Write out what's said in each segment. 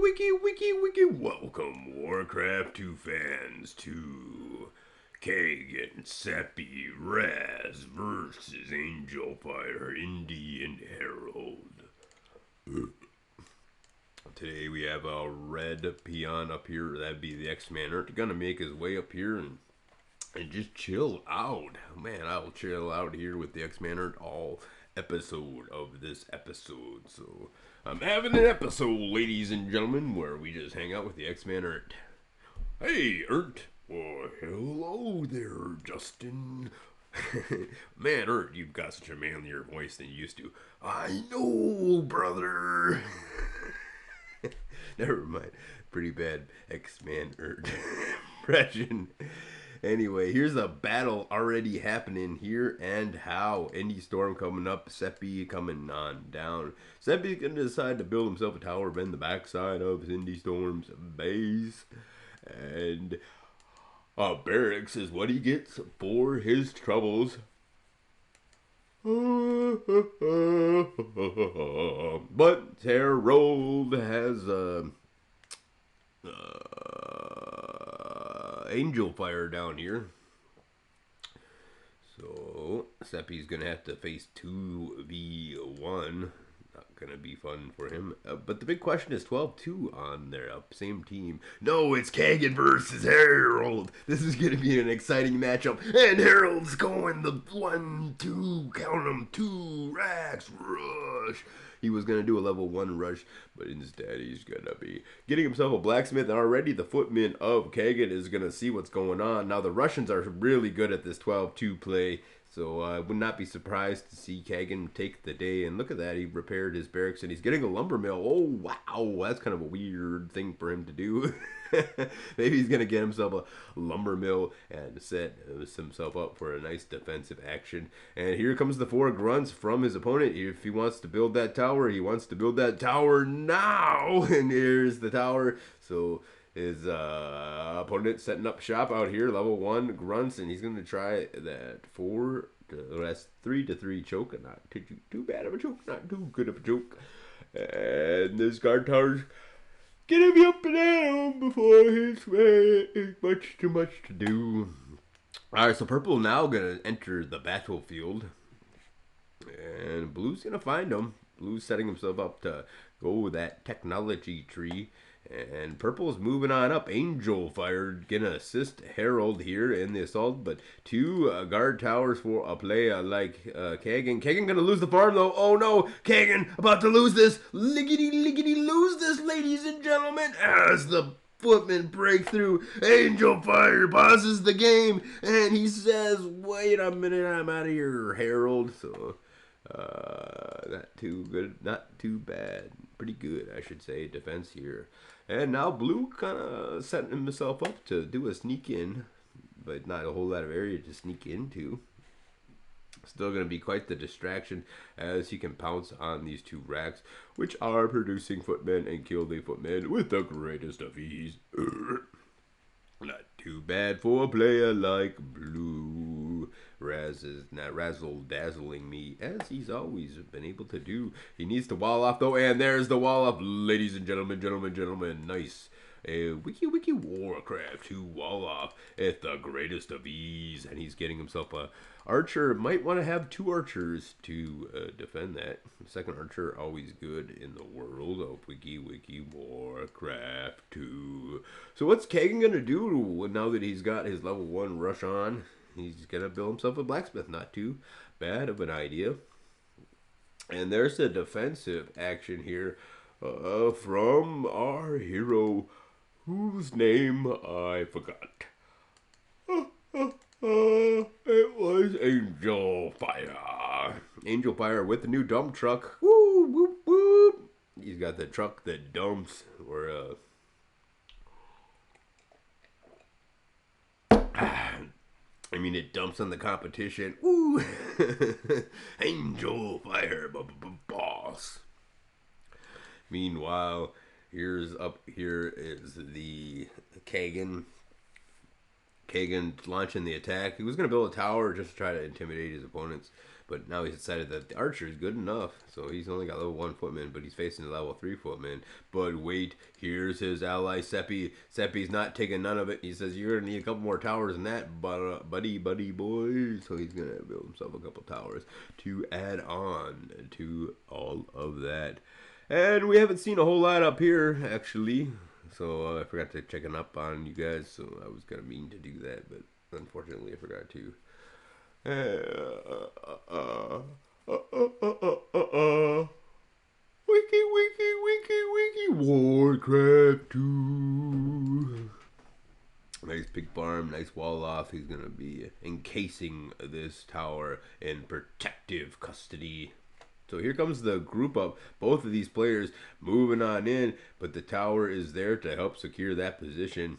wiki. Welcome, Warcraft 2 fans, to Kagan, Seppi, Raz versus Angel Fire, Indy, and Harold. Today we have a red peon up here. That'd be the X-Man. Earth gonna make his way up here and just chill out. Man, I'll chill out here with the X-Man Earth all episode of this episode. So I'm having an episode, ladies and gentlemen, where we just hang out with the X-Man Earth. Hey, Earth. Well, hello there, Justin. Man, Earth, you've got such a manlier voice than you used to. I know, brother. Never mind. Pretty bad X-Man Earth impression. Anyway, here's a battle already happening here and how. Indy Storm coming up, Seppi coming on down. Seppi's going to decide to build himself a tower in the backside of Indy Storm's base. And barracks is what he gets for his troubles. But Harold has Angel Fire down here. So Seppi's gonna have to face 2v1. Not gonna be fun for him. But the big question is 12-2 on their same team. No, it's Kagan versus Harold. This is gonna be an exciting matchup. And Harold's going the 1-2, count 'em, 2 racks rush. He was going to do a level 1 rush, but instead he's going to be getting himself a blacksmith. And already the footman of Kagan is going to see what's going on. Now the Russians are really good at this 12-2 play, so I would not be surprised to see Kagan take the day. And look at that, he repaired his barracks and he's getting a lumber mill. Oh, wow, that's kind of a weird thing for him to do. Maybe he's going to get himself a lumber mill and set himself up for a nice defensive action. And here comes the 4 grunts from his opponent. If he wants to build that tower, he wants to build that tower now. And here's the tower. So his opponent setting up shop out here, level 1 grunts, and he's going to try that 3-3 choke. Not too bad of a choke, not too good of a choke. And this guard tower's get him up and down before his way is much too much to do. Alright, so purple now gonna enter the battlefield. And blue's gonna find him. Blue's setting himself up to go with that technology tree. And purple's moving on up. Angel Fire gonna assist Harold here in the assault, but 2 guard towers for a player like Kagan. Kagan gonna lose the farm though. Oh no, Kagan about to lose this. Liggity lose this, ladies and gentlemen, as the footmen break through. Angel Fire pauses the game and he says, "Wait a minute, I'm out of here, Harold." So not too good, not too bad. Pretty good, I should say, defense here. And now blue kind of setting himself up to do a sneak in, but not a whole lot of area to sneak into. Still going to be quite the distraction as he can pounce on these 2 racks, which are producing footmen and kill the footmen with the greatest of ease. Not too bad for a player like blue. Raz is not razzle-dazzling me, as he's always been able to do. He needs to wall off, though, and there's the wall off, ladies and gentlemen. Nice. A wiki Warcraft 2 wall off at the greatest of ease, and he's getting himself a archer. Might want to have 2 archers to defend that. Second archer, always good in the world of wiki Warcraft 2. So what's Kagan gonna do now that he's got his level 1 rush on? He's gonna build himself a blacksmith. Not too bad of an idea. And there's a defensive action here from our hero, whose name I forgot. It was Angel Fire. Angel Fire with the new dump truck. Woo, whoop, whoop. He's got the truck that dumps, or I mean, it dumps on the competition. Woo! Angel Fire, boss. Meanwhile, here is the Kagan Kagan launching the attack. He was going to build a tower just to try to intimidate his opponents, but now he's decided that the archer is good enough. So he's only got level 1 footman, but he's facing a level 3 footman. But wait, here's his ally Seppi. Seppi's not taking none of it. He says, you're going to need a couple more towers than that, buddy boy. So he's going to build himself a couple towers to add on to all of that. And we haven't seen a whole lot up here, actually. So I forgot to check it up on you guys. So I was going to mean to do that, but unfortunately I forgot to. Wiki, Warcraft 2. Nice big farm, nice wall off. He's going to be encasing this tower in protective custody. So here comes the group up. Both of these players moving on in, but the tower is there to help secure that position.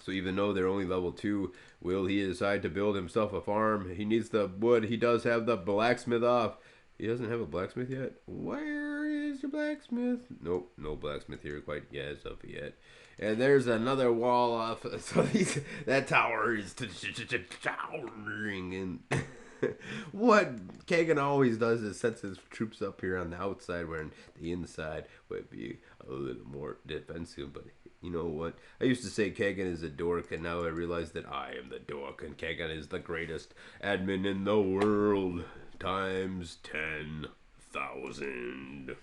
So even though they're only level 2, will he decide to build himself a farm? He needs the wood. He does have the blacksmith off. He doesn't have a blacksmith yet? Where is your blacksmith? Nope, no blacksmith here quite yet as of yet. And there's another wall off. So that tower is towering. And what Kagan always does is sets his troops up here on the outside, where the inside would be a little more defensive. But you know what? I used to say Kagan is a dork, and now I realize that I am the dork, and Kagan is the greatest admin in the world, times 10,000.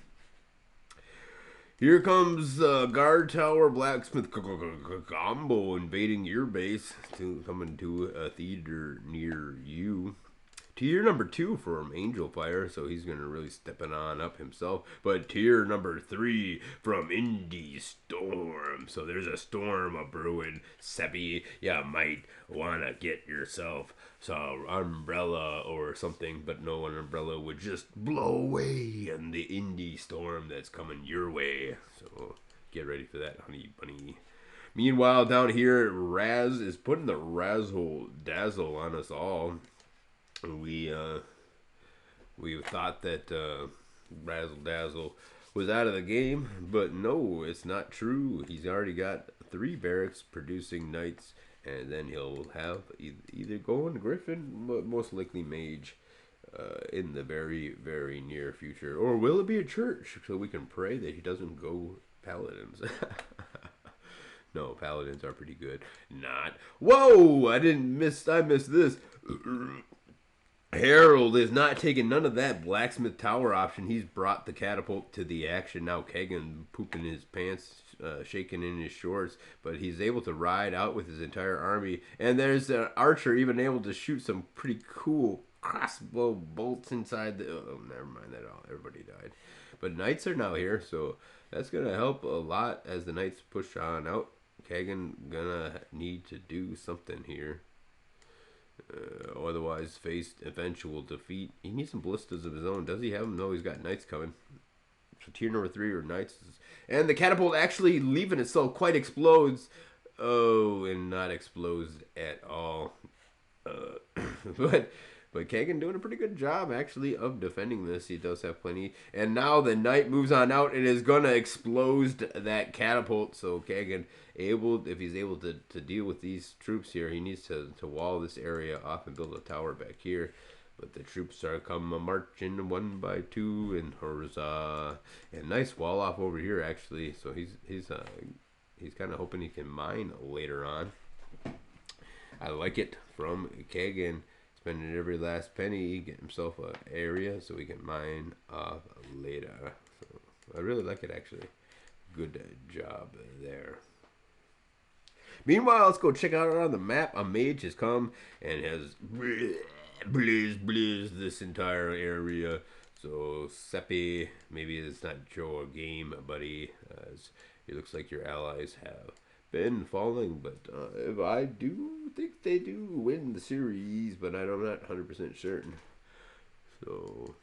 Here comes guard tower blacksmith combo invading your base, coming to a theater near you. Tier number 2 from Angel Fire, so he's going to really step it on up himself. But tier number 3 from Indie Storm. So there's a storm a brewing. Seppi, you might want to get yourself some umbrella or something, but no, an umbrella would just blow away in the Indie Storm that's coming your way. So get ready for that, honey bunny. Meanwhile, down here, Raz is putting the razzle dazzle on us all. We thought that Razzle Dazzle was out of the game, but no, it's not true. He's already got 3 barracks producing knights, and then he'll have either going Griffin, but most likely Mage, in the very, very near future. Or will it be a church, so we can pray that he doesn't go Paladins? No, Paladins are pretty good. Not. Whoa! I missed this. Harold is not taking none of that blacksmith tower option. He's brought the catapult to the action. Now Kagan pooping his pants, shaking in his shorts, but he's able to ride out with his entire army. And there's an archer even able to shoot some pretty cool crossbow bolts inside the... Oh, never mind that all. Everybody died. But knights are now here, so that's going to help a lot as the knights push on out. Kagan gonna need to do something here. Otherwise face eventual defeat. He needs some ballistas of his own. Does he have them? No, he's got knights coming. So tier number 3 are knights. And the catapult actually leaving itself quite explodes. Oh, and not explodes at all. But Kagan doing a pretty good job, actually, of defending this. He does have plenty. And now the knight moves on out and is going to explode that catapult. So Kagan, if he's able to deal with these troops here, he needs to wall this area off and build a tower back here. But the troops are coming marching 1 by 2 and huzzah. And nice wall off over here, actually. So he's kind of hoping he can mine later on. I like it from Kagan. Spending every last penny, get himself an area so he can mine off later. So I really like it, actually. Good job there. Meanwhile, let's go check out on the map. A mage has come and has blizz this entire area. So Seppi, maybe it's not your game, buddy. As it looks like your allies have been falling, but I do think they do win the series, but I'm not 100% certain. So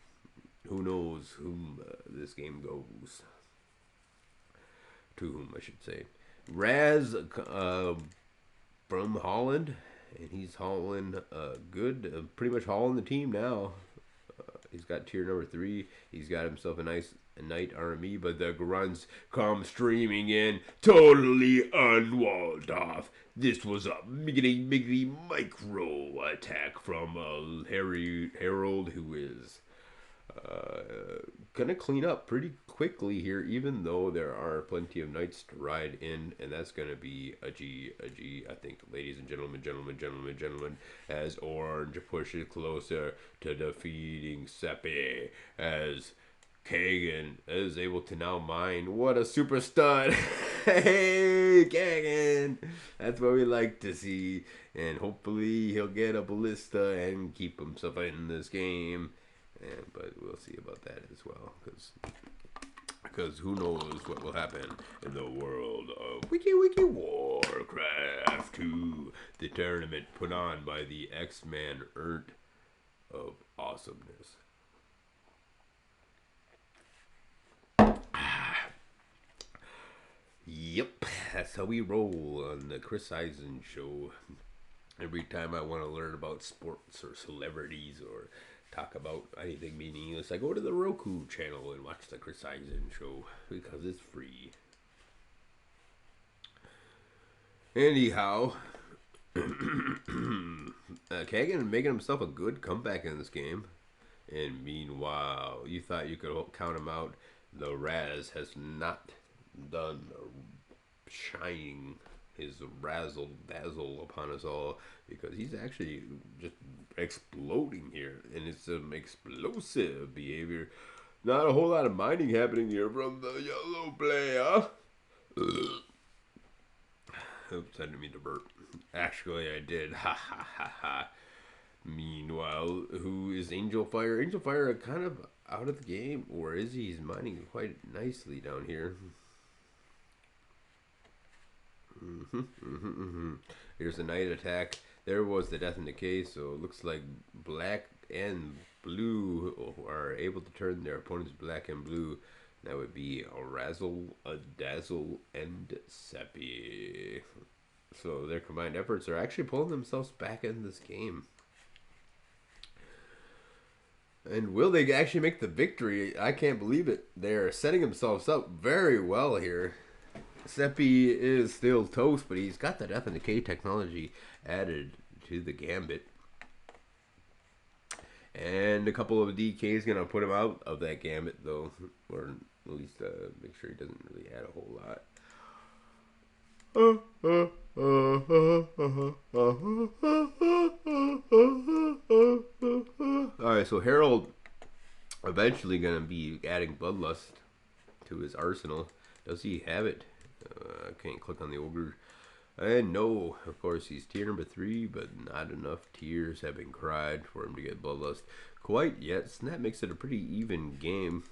who knows whom this game goes to, whom I should say. Raz from Holland, and he's hauling good, pretty much hauling the team now. He's got tier number 3. He's got himself a nice Knight army, but the grunts come streaming in, totally unwalled off. This was a miggity micro attack from Harold, who is gonna clean up pretty quickly here, even though there are plenty of knights to ride in, and that's gonna be a G, I think, ladies and gentlemen, as Orange pushes closer to defeating Seppi, as Kagan is able to now mine. What a super stud! Hey, Kagan! That's what we like to see, and hopefully he'll get a ballista and keep himself in this game. But we'll see about that as well, because who knows what will happen in the world of Wiki Warcraft 2, the tournament put on by the X-Man Earth of Awesomeness. Yep, that's how we roll on the Chris Eisen show. Every time I want to learn about sports or celebrities or talk about anything meaningless, I go to the Roku channel and watch the Chris Eisen show because it's free. Anyhow, Kagan making himself a good comeback in this game. And meanwhile, you thought you could count him out. The Raz has not done shining his razzle dazzle upon us all, because he's actually just exploding here, and it's some explosive behavior. Not a whole lot of mining happening here from the yellow player. Oops, I didn't mean to burp. Actually, I did. Ha ha ha ha. Meanwhile, who is Angel Fire? Angel Fire kind of out of the game, or is he? He's mining quite nicely down here. Here's a night attack. There was the death and decay, so it looks like black and blue are able to turn their opponents black and blue. That would be a Razzle, a Dazzle, and Seppi. So their combined efforts are actually pulling themselves back in this game. And will they actually make the victory? I can't believe it. They're setting themselves up very well here. Seppi is still toast, but he's got the death and decay technology added to the gambit. And a couple of DKs gonna put him out of that gambit, though, or at least make sure he doesn't really add a whole lot. Alright, so Harold eventually gonna be adding Bloodlust to his arsenal. Does he have it? I can't click on the ogre. And no, of course, he's tier number 3, but not enough tears have been cried for him to get Bloodlust quite yet. So that makes it a pretty even game.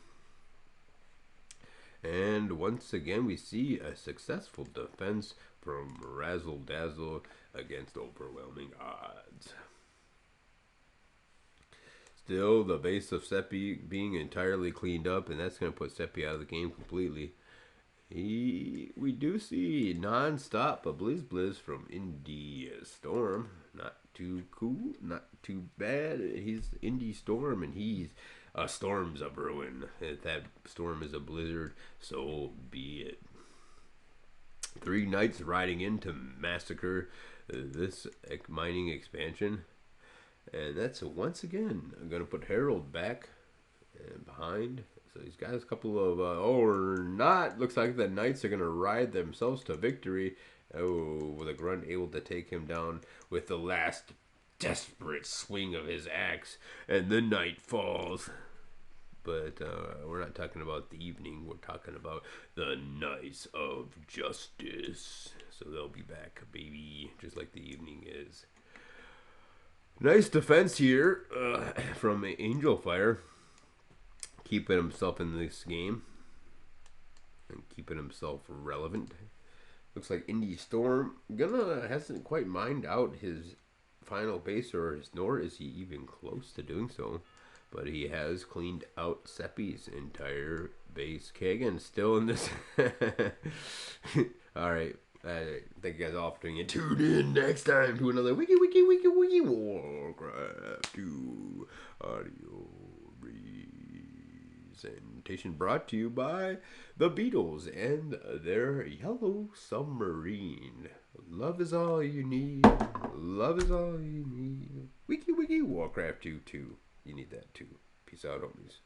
And once again, we see a successful defense from Razzle Dazzle against overwhelming odds. Still, the base of Seppi being entirely cleaned up, and that's going to put Seppi out of the game completely. We do see non-stop a Blizz from Indie Storm. Not too cool, not too bad. He's Indie Storm, and he's a storm's a brewing. If that storm is a blizzard, so be it. 3 knights riding in to massacre this mining expansion. And that's once again, I'm going to put Harold back and behind. So he's got a couple of, or not. Looks like the knights are going to ride themselves to victory. Oh, with a grunt able to take him down with the last desperate swing of his axe. And the knight falls. But we're not talking about the evening. We're talking about the Knights of Justice. So they'll be back, baby, just like the evening is. Nice defense here from Angel Fire. Keeping himself in this game and keeping himself relevant. Looks like Indie Storm hasn't quite mined out his final base, nor is he even close to doing so. But he has cleaned out Seppi's entire base. Kagan still in this. Alright. Thank you guys all for tuning in. Tune in next time to another Wiki Warcraft 2 audio. presentation brought to you by the Beatles and their Yellow Submarine. Love is all you need. Love is all you need. Wiki wiki Warcraft 2 too. You need that too. Peace out, homies.